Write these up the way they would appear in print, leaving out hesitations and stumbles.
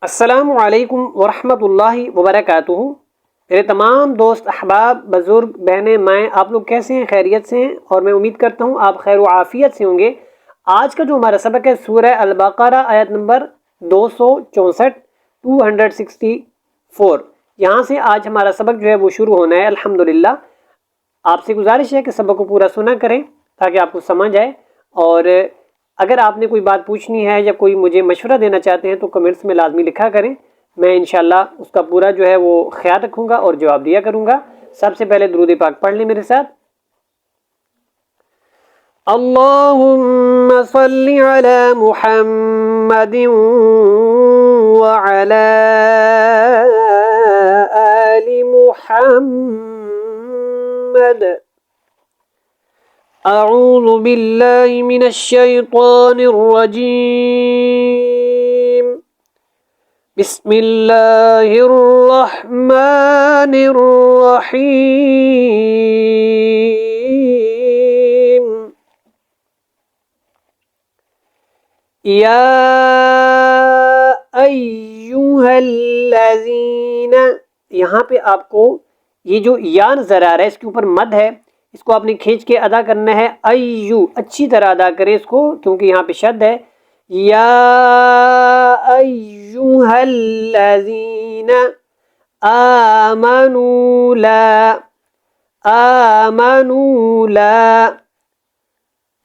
السلام علیکم ورحمۃ اللہ وبرکاتہ۔ میرے تمام دوست احباب، بزرگ، بہنیں، مائیں، آپ لوگ کیسے ہیں؟ خیریت سے ہیں؟ اور میں امید کرتا ہوں آپ خیر و عافیت سے ہوں گے۔ آج کا جو ہمارا سبق ہے سورہ البقرہ آیت نمبر 264 264، یہاں سے آج ہمارا سبق جو ہے وہ شروع ہونا ہے الحمدللہ۔ آپ سے گزارش ہے کہ سبق کو پورا سنا کریں تاکہ آپ کو سمجھ آئے، اور اگر آپ نے کوئی بات پوچھنی ہے یا کوئی مجھے مشورہ دینا چاہتے ہیں تو کمنٹس میں لازمی لکھا کریں، میں انشاءاللہ اس کا پورا جو ہے وہ خیال رکھوں گا اور جواب دیا کروں گا۔ سب سے پہلے درود پاک پڑھ لیں میرے ساتھ۔ اللہم صلی علی محمد وعلی آل محمد۔ اعوذ باللہ من الشیطان الرجیم، بسم اللہ الرحمن الرحیم۔ یا ایہا الذین، یہاں پہ آپ کو یہ جو یا نظر آ رہا ہے اس کے اوپر مد ہے، اس کو آپ نے کھینچ کے ادا کرنا ہے۔ ایو، اچھی طرح ادا کریں اس کو کیونکہ یہاں پہ شد ہے۔ یا ایہا الذین آمنوا لا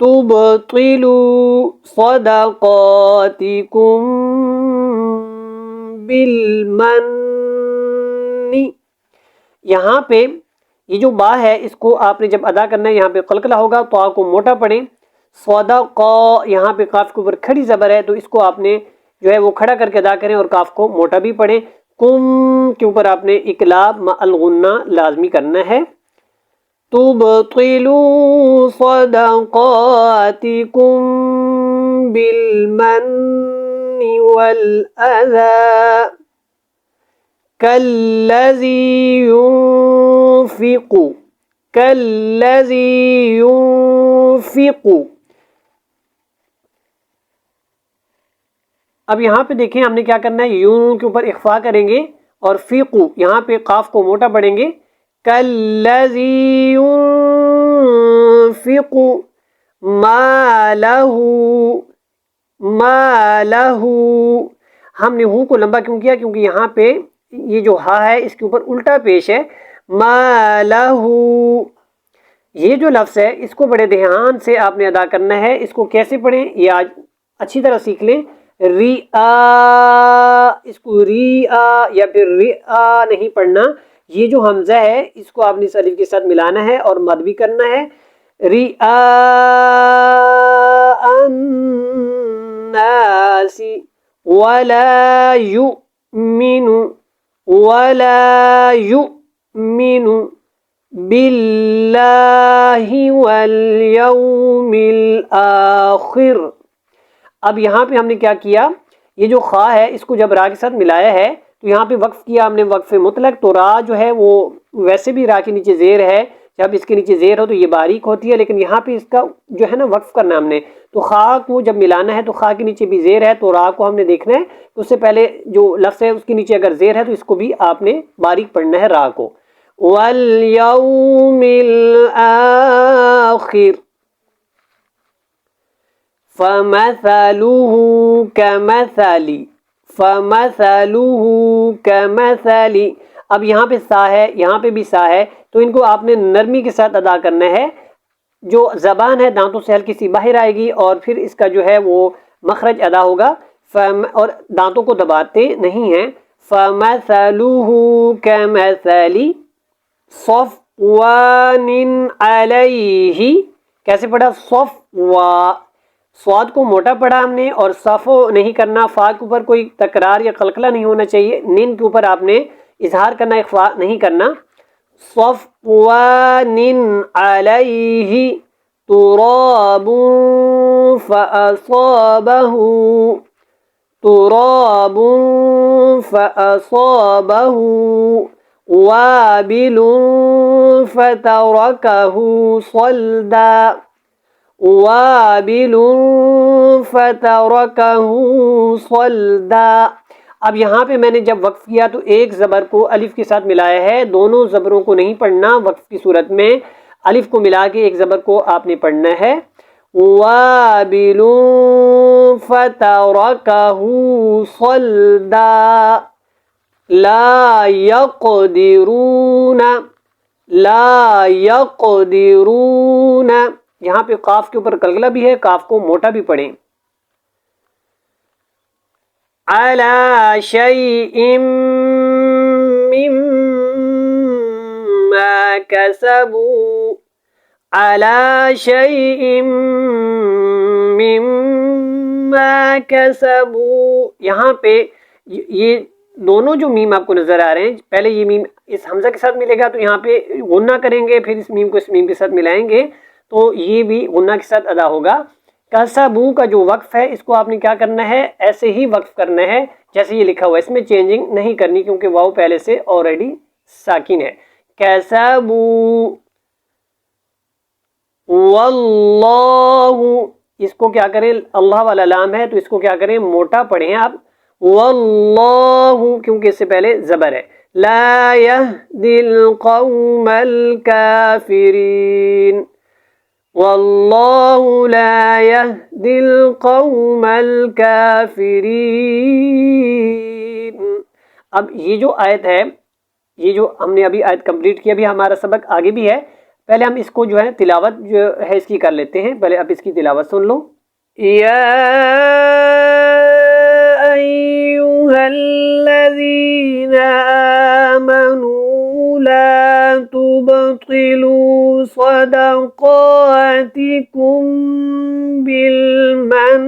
تبطلوا صدقاتکم بالمن۔ یہاں پہ یہ جو با ہے اس کو آپ نے جب ادا کرنا ہے یہاں پہ قلقلہ ہوگا تو آپ کو موٹا پڑھیں۔ صدقا، یہاں پہ قاف کے اوپر کھڑی زبر ہے تو اس کو آپ نے جو ہے وہ کھڑا کر کے ادا کریں اور قاف کو موٹا بھی پڑھیں۔ کم کے اوپر آپ نے اقلاب مع الغنہ لازمی کرنا ہے۔ تبطلوا صدقاتکم بالمن والأذى كالذي ينفق۔ اب یہاں پہ دیکھیں ہم نے کیا کرنا ہے، یوں کے اوپر اخفا کریں گے اور فیقو یہاں پہ قاف کو موٹا پڑھیں گے۔ کالذی ينفق مالہ، ہم نے ہو کو لمبا کیوں کیا؟ کیونکہ یہاں پہ یہ جو ہا ہے اس کے اوپر الٹا پیش ہے۔ مالہ، یہ جو لفظ ہے اس کو بڑے دھیان سے آپ نے ادا کرنا ہے۔ اس کو کیسے پڑھیں یہ آج اچھی طرح سیکھ لیں۔ اس کو یا پھر نہیں پڑھنا، یہ جو حمزہ ہے اس کو آپ نے اس الف کے ساتھ ملانا ہے اور مد بھی کرنا ہے۔ الناس ولا يؤمن باللہ والیوم الآخر۔ اب یہاں پہ ہم نے کیا کیا، یہ جو خا ہے اس کو جب را کے ساتھ ملایا ہے تو یہاں پہ وقف کیا ہم نے وقف مطلق، تو را جو ہے وہ ویسے بھی را کے نیچے زیر ہے، جب اس کے نیچے زیر ہو تو یہ باریک ہوتی ہے، لیکن یہاں پہ اس کا جو ہے نا وقف کرنا ہم نے، تو خا کو جب ملانا ہے تو خا کے نیچے بھی زیر ہے تو را کو ہم نے دیکھنا ہے، تو اس سے پہلے جو لفظ ہے اس کے نیچے اگر زیر ہے تو اس کو بھی آپ نے باریک پڑھنا ہے را کو۔ والیوم الآخر فمثلہ کمثل، اب یہاں پہ سا ہے یہاں پہ بھی سا ہے تو ان کو آپ نے نرمی کے ساتھ ادا کرنا ہے۔ جو زبان ہے دانتوں سے ہلکی سی باہر آئے گی اور پھر اس کا جو ہے وہ مخرج ادا ہوگا، اور دانتوں کو دباتے نہیں ہیں۔ فمثلہ کمثل صفوان علیہ، کیسے پڑھا؟ صفوا، سواد کو موٹا پڑھا ہم نے اور صفو نہیں کرنا، فا کے اوپر کوئی تکرار یا قلقلہ نہیں ہونا چاہیے، نین کے اوپر آپ نے اظہار کرنا، اخفا نہیں کرنا۔ صفوان علیہ تراب فأصابہ وابل فترکہ صلدا، وابل فترکہ صلدا۔ اب یہاں پہ میں نے جب وقف کیا تو ایک زبر کو الف کے ساتھ ملایا ہے، دونوں زبروں کو نہیں پڑھنا، وقف کی صورت میں الف کو ملا کے ایک زبر کو آپ نے پڑھنا ہے۔ وابل فتركه صلدا لا يقدرون، لا يقدرون، یہاں پہ قاف کے اوپر قلقلہ بھی ہے، قاف کو موٹا بھی پڑھیں۔ على شيء مما كسبوا، على شيء مما كسبوا، یہاں پہ یہ دونوں جو میم آپ کو نظر آ رہے ہیں، پہلے یہ میم اس حمزہ کے ساتھ ملے گا تو یہاں پہ غنہ کریں گے، پھر اس میم کو اس میم کے ساتھ ملائیں گے تو یہ بھی غنہ کے ساتھ ادا ہوگا۔ کسبو کا جو وقف ہے اس کو آپ نے کیا کرنا ہے، ایسے ہی وقف کرنا ہے جیسے یہ لکھا ہوا ہے، اس میں چینجنگ نہیں کرنی کیونکہ واو پہلے سے آلریڈی ساکن ہے۔ کسبو واللہ، اس کو کیا کریں، اللہ والا لام ہے تو اس کو کیا کریں، موٹا پڑھیں آپ، واللہ کیونکہ اس سے پہلے زبر ہے۔ لا یہدی القوم الکافرین، واللہ لا یہدی القوم الکافرین۔ اب یہ جو آیت ہے، یہ جو ہم نے ابھی آیت کمپلیٹ کی، ابھی ہمارا سبق آگے بھی ہے، پہلے ہم اس کو جو ہے تلاوت جو ہے اس کی کر لیتے ہیں، پہلے اب اس کی تلاوت سن لو۔ یا ایھا الذین آمنوا لا تبطلوا صدقاتکم بالمن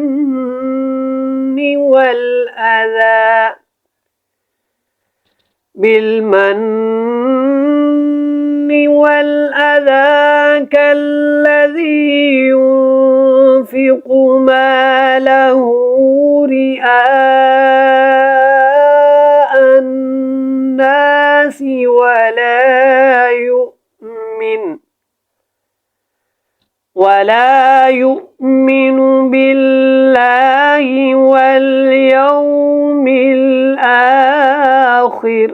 والأذى كالذي ينفق ماله رئاء الناس ولا يؤمن بالله واليوم الآخر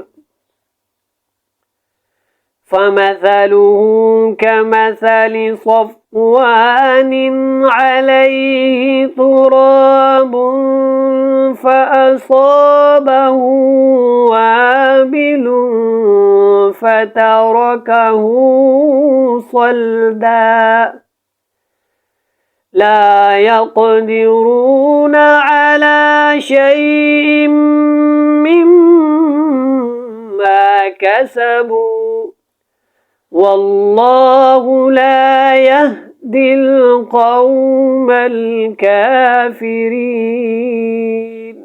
فمثله كمثل صفوان عليه تراب فأصابه وابل فتركه صلدا لا يقدرون على شيء مما كسبوا واللہ لا یہدی القوم الکافرین۔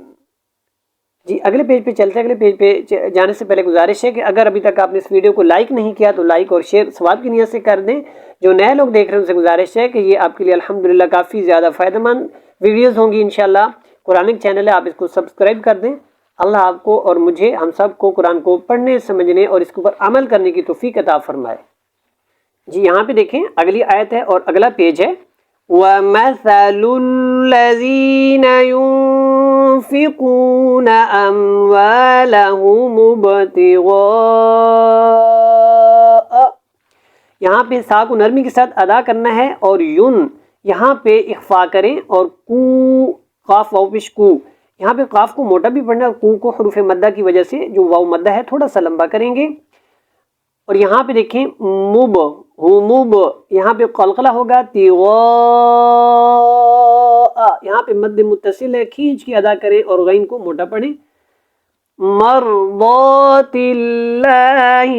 جی اگلے پیج پہ چلتے ہیں۔ اگلے پیج پہ جانے سے پہلے گزارش ہے کہ اگر ابھی تک آپ نے اس ویڈیو کو لائک نہیں کیا تو لائک اور شیئر ثواب کی نیت سے کر دیں۔ جو نئے لوگ دیکھ رہے ہیں ان سے گزارش ہے کہ یہ آپ کے لیے الحمدللہ کافی زیادہ فائدہ مند ویڈیوز ہوں گی انشاءاللہ۔ قرآنک چینل ہے، آپ اس کو سبسکرائب کر دیں۔ اللہ آپ کو اور مجھے، ہم سب کو قرآن کو پڑھنے، سمجھنے اور اس کے اوپر عمل کرنے کی توفیق عطا فرمائے۔ جی یہاں پہ دیکھیں اگلی آیت ہے اور اگلا پیج ہے۔ وَمَثَلُ الَّذِينَ يُنفِقُونَ أَمْوَالَهُمُ ابْتِغَاءَ، یہاں پہ سا کو نرمی کے ساتھ ادا کرنا ہے اور یون یہاں پہ اخفا کریں اور کو قاف واو پیش کو، یہاں پہ قاف کو موٹا بھی پڑھنا ہے اور کو حروف مدہ کی وجہ سے جو واو مدہ ہے تھوڑا سا لمبا کریں گے۔ اور یہاں پہ دیکھیں مب مب، یہاں پہ قلقلہ ہوگا، تیغاء، یہاں پہ مد متصل ہے، کھینچ کے ادا کریں اور غین کو موٹا پڑھیں۔ مرضات اللہ،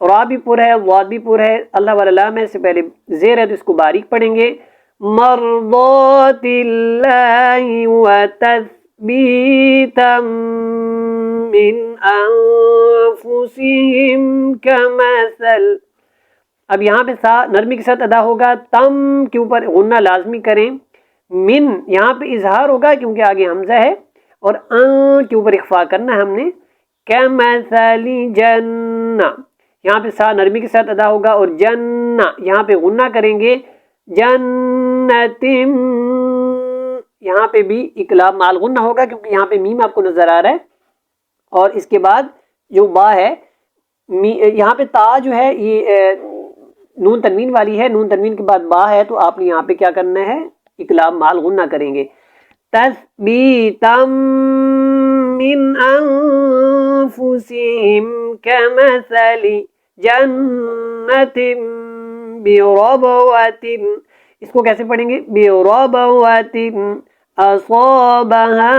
را بھی پر ہے، ضاد بھی پر ہے، اللہ والا لام ہے، سے پہلے زیر ہے تو اس کو باریک پڑھیں گے۔ مرضات اللہ وتثبیتا من انفسہم کمثل، اب یہاں پہ سا نرمی کے ساتھ ادا ہوگا، تم کے اوپر غنہ لازمی کریں، من یہاں پہ اظہار ہوگا کیونکہ آگے حمزہ ہے، اور ان کے اوپر اخفا کرنا ہے ہم نے، کمثل جنہ، یہاں پہ سا نرمی کے ساتھ ادا ہوگا اور جنہ یہاں پہ غنہ کریں گے، جنتم یہاں پہ بھی اقلاب مال غنہ ہوگا کیونکہ یہاں پہ میم آپ کو نظر آ رہا ہے، اور اس کے بعد جو با ہے یہاں پہ تا جو ہے یہ نون تنوین والی ہے، نون تنوین کے بعد با ہے، تو آپ نے یہاں پہ کیا کرنا ہے، اقلاب مال غنہ کریں گے. تثبیتا من انفسہم کمثل جنت بربوۃ، اس کو کیسے پڑھیں گے، بربوۃ أصابها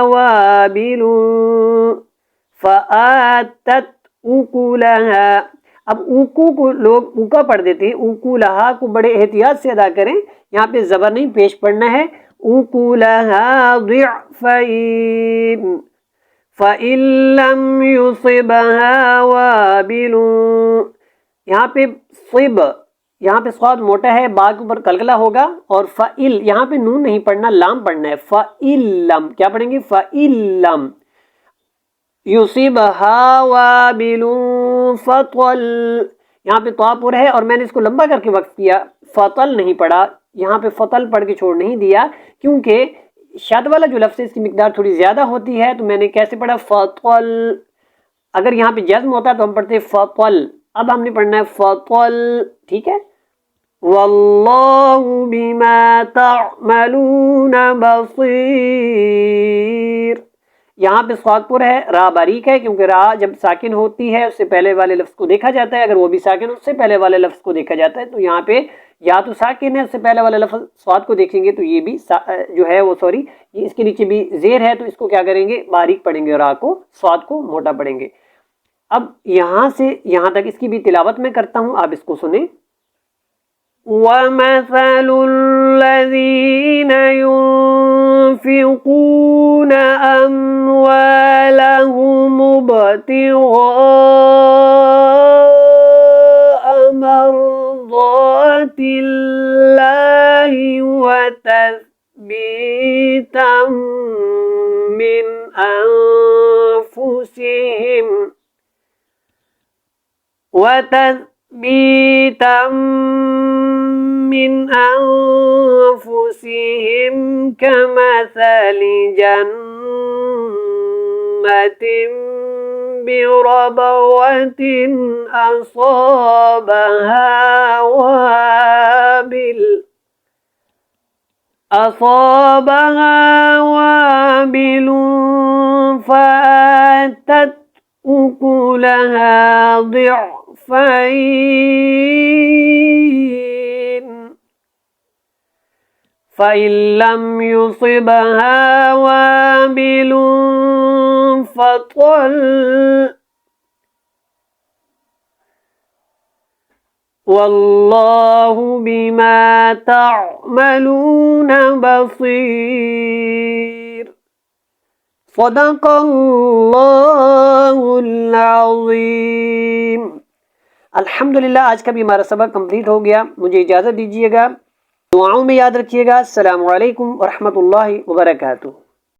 وابل فآتت أكلها. اب اوکو کو لوگ اوکا پڑھ دیتے ہیں، اوکولہا کو بڑے احتیاط سے ادا کریں، یہاں پہ زبر نہیں پیش پڑھنا ہے. اوکولہا ضعفین فإن لم يصبها وابل، یہاں پہ صب، یہاں پہ صاد موٹا ہے، با کے اوپر کلکلا ہوگا، اور فعل یہاں پہ نون نہیں پڑھنا، لام پڑھنا ہے. فعلم کیا پڑھیں گے، فعلم یصبها وابل فطل، یہاں پہ طا پر ہے اور میں نے اس کو لمبا کر کے وقف کیا، فطل نہیں پڑھا، یہاں پہ فطل پڑھ کے چھوڑ نہیں دیا، کیونکہ شد والا جو لفظ ہے اس کی مقدار تھوڑی زیادہ ہوتی ہے، تو میں نے کیسے پڑھا، فطل. اگر یہاں پہ جزم ہوتا تو ہم پڑھتے فطل، اب ہم نے پڑھنا ہے فطل، ٹھیک ہے. واللہ بما تعملون بصیر، یہاں پہ صاد پر ہے، را باریک ہے، کیونکہ را جب ساکن ہوتی ہے اس سے پہلے والے لفظ کو دیکھا جاتا ہے، اگر وہ بھی ساکن اس سے پہلے والے لفظ کو دیکھا جاتا ہے، تو یہاں پہ یا تو ساکن ہے اس سے پہلے والے لفظ صاد کو دیکھیں گے تو یہ بھی جو ہے وہ سوری یہ اس کے نیچے بھی زیر ہے، تو اس کو کیا کریں گے، باریک پڑھیں گے، را کو صاد کو موٹا پڑھیں گے. اب یہاں سے یہاں تک اس کی بھی تلاوت میں کرتا ہوں، آپ اس کو سنیں. وَمَثَلُ الَّذِينَ يُنْفِقُونَ أَمْوَالَهُمُ ابْتِغَاءَ مَرْضَاتِ اللَّهِ وَتَثْبِيتًا مِّنْ أَنفُسِهِمْ كمثل جنة بربوة أصابها وابل فآتت أكلها ضعفين فإن لم يصبها وابل فطل واللہ بما تعملون بصیر. صدق اللہ العظیم. الحمدللہ آج کا بھی ہمارا سبق کمپلیٹ ہو گیا. مجھے اجازت دیجیے گا، دعاؤں میں یاد رکھیے گا. السلام علیکم ورحمۃ اللہ وبرکاتہ.